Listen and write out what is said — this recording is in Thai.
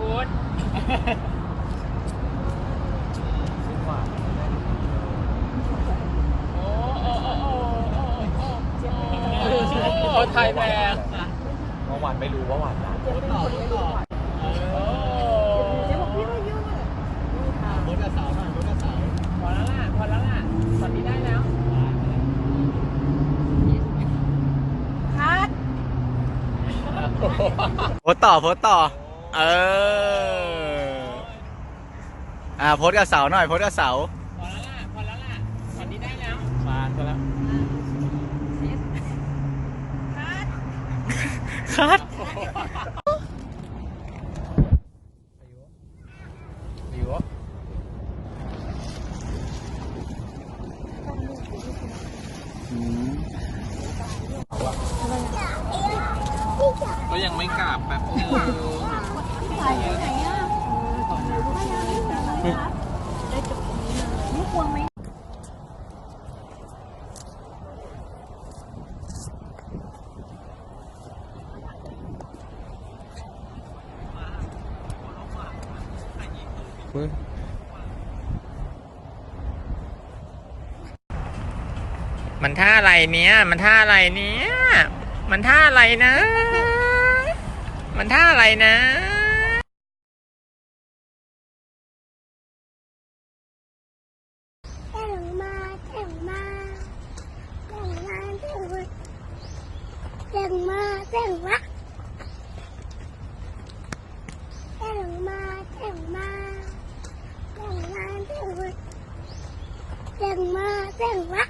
ฟู้ดโอ้โอ้โอ้โอ้โอ้ไทยแม่เมื่อวานไม่รู้ว่าหวานนะโอ้ต่อโคตรกระเสาหน่อยโคตรกระเสาพอแล้วล่ะพอแล้วล่ะตอนนี้ได้แล้วคัดโพสต่อเออโพสกับเสาหน่อยโพสกับเสาพอแล้วล่ะตอนนี้ได้แล้วมาซะแล้วคัดอยู่ก็ยังไม่กลับแป๊บนึงถ่ายที่ไหนอ่ะได้จบตรงนี้เลยไม่ควรไหมมันท่าอะไรเนี้ยมันท่าอะไรเนี้ยมันท่าอะไรนะมันท่าอะไรนะแต่งมาแต่งมาแต่งงานแต่งมาแต่งมาแต่งมาแต่งมาแต่งมาแต่งงานแต่งมาแต่งมาแต่งมา